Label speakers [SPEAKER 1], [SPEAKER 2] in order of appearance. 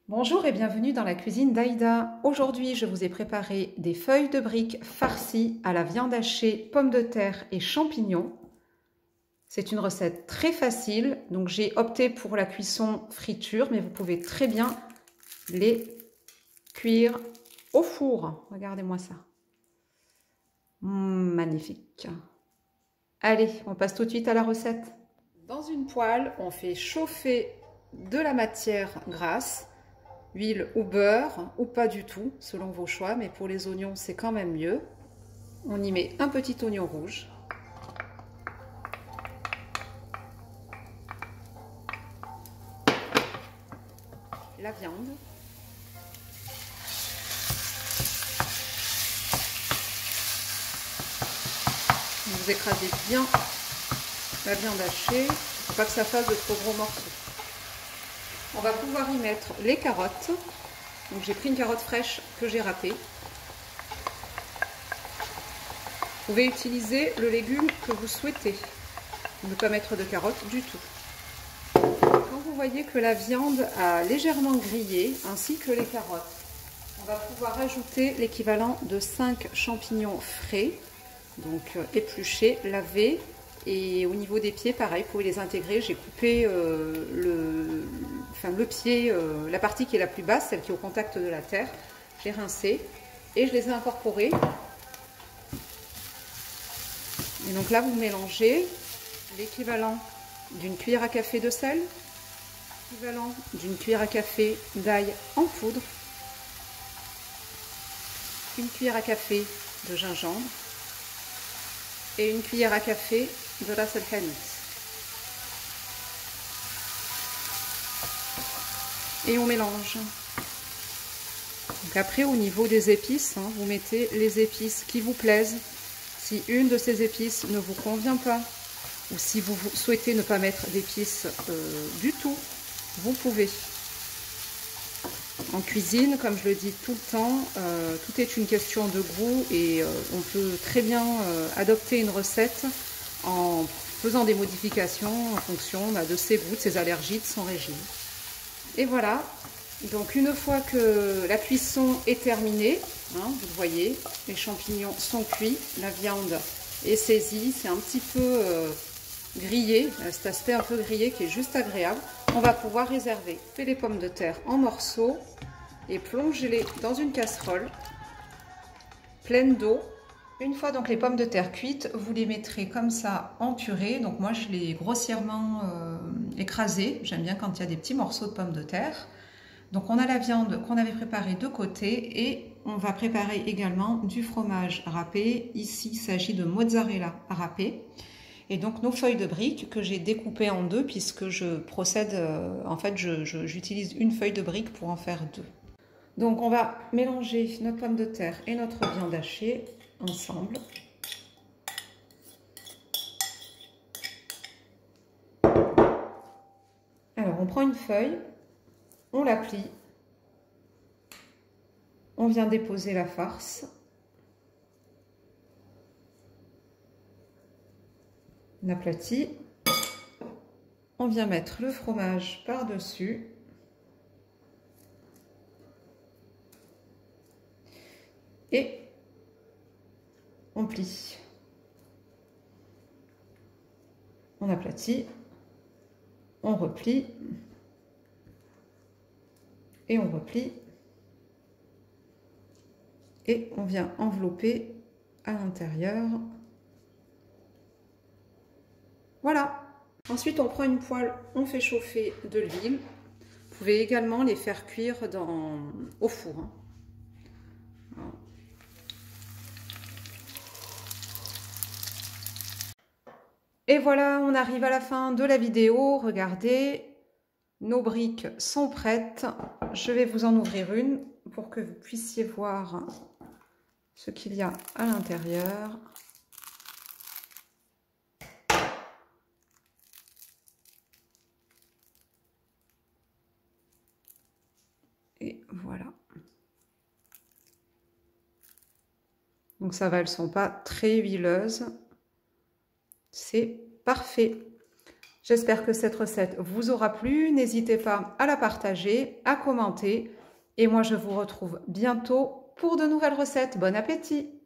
[SPEAKER 1] Bonjour et bienvenue dans la cuisine d'Aïda. Aujourd'hui, je vous ai préparé des feuilles de briques farcies à la viande hachée, pommes de terre et champignons. C'est une recette très facile, donc j'ai opté pour la cuisson friture, mais vous pouvez très bien les cuire au four. Regardez-moi ça. Magnifique. Allez, on passe tout de suite à la recette. Dans une poêle, on fait chauffer de la matière grasse, huile ou beurre, ou pas du tout, selon vos choix, mais pour les oignons, c'est quand même mieux. On y met un petit oignon rouge. La viande. Vous écrasez bien la viande hachée, il ne faut pas que ça fasse de trop gros morceaux. On va pouvoir y mettre les carottes. Donc j'ai pris une carotte fraîche que j'ai râpée. Vous pouvez utiliser le légume que vous souhaitez. Ne pas mettre de carottes du tout. Quand vous voyez que la viande a légèrement grillé, ainsi que les carottes, on va pouvoir ajouter l'équivalent de 5 champignons frais, donc épluchés, lavés. Et au niveau des pieds, pareil, vous pouvez les intégrer. J'ai coupé le pied, la partie qui est la plus basse, celle qui est au contact de la terre. J'ai rincé et je les ai incorporés. Et donc là, vous mélangez l'équivalent d'une cuillère à café de sel, l'équivalent d'une cuillère à café d'ail en poudre, une cuillère à café de gingembre et une cuillère à café de ras el hanout. Et on mélange. Donc après, au niveau des épices, vous mettez les épices qui vous plaisent. Si une de ces épices ne vous convient pas, ou si vous souhaitez ne pas mettre d'épices du tout, vous pouvez. En cuisine, comme je le dis tout le temps, tout est une question de goût et on peut très bien adopter une recette en faisant des modifications en fonction de ses goûts, de ses allergies, de son régime. Et voilà, donc une fois que la cuisson est terminée, vous le voyez, les champignons sont cuits, la viande est saisie, c'est un petit peu grillé, cet aspect un peu grillé qui est juste agréable. On va pouvoir réserver les pommes de terre en morceaux et plonger-les dans une casserole pleine d'eau. Une fois donc les pommes de terre cuites, vous les mettrez comme ça en purée. Donc moi je l'ai grossièrement écrasée. J'aime bien quand il y a des petits morceaux de pommes de terre. Donc on a la viande qu'on avait préparée de côté et on va préparer également du fromage râpé. Ici il s'agit de mozzarella râpé. Et donc nos feuilles de briques que j'ai découpées en deux puisque je procède, en fait j'utilise une feuille de brique pour en faire deux. Donc on va mélanger notre pomme de terre et notre viande hachée ensemble. Alors on prend une feuille, on la plie, on vient déposer la farce. On aplatit, on vient mettre le fromage par-dessus. Et on plie. On aplatit, on replie et on replie. Et on vient envelopper à l'intérieur. Voilà. Ensuite, on prend une poêle, on fait chauffer de l'huile. Vous pouvez également les faire cuire au four. Voilà. Et voilà, on arrive à la fin de la vidéo. Regardez, nos briques sont prêtes. Je vais vous en ouvrir une pour que vous puissiez voir ce qu'il y a à l'intérieur. Et voilà. Donc ça va, elles ne sont pas très huileuses. C'est parfait. J'espère que cette recette vous aura plu. N'hésitez pas à la partager, à commenter. Et moi, je vous retrouve bientôt pour de nouvelles recettes. Bon appétit!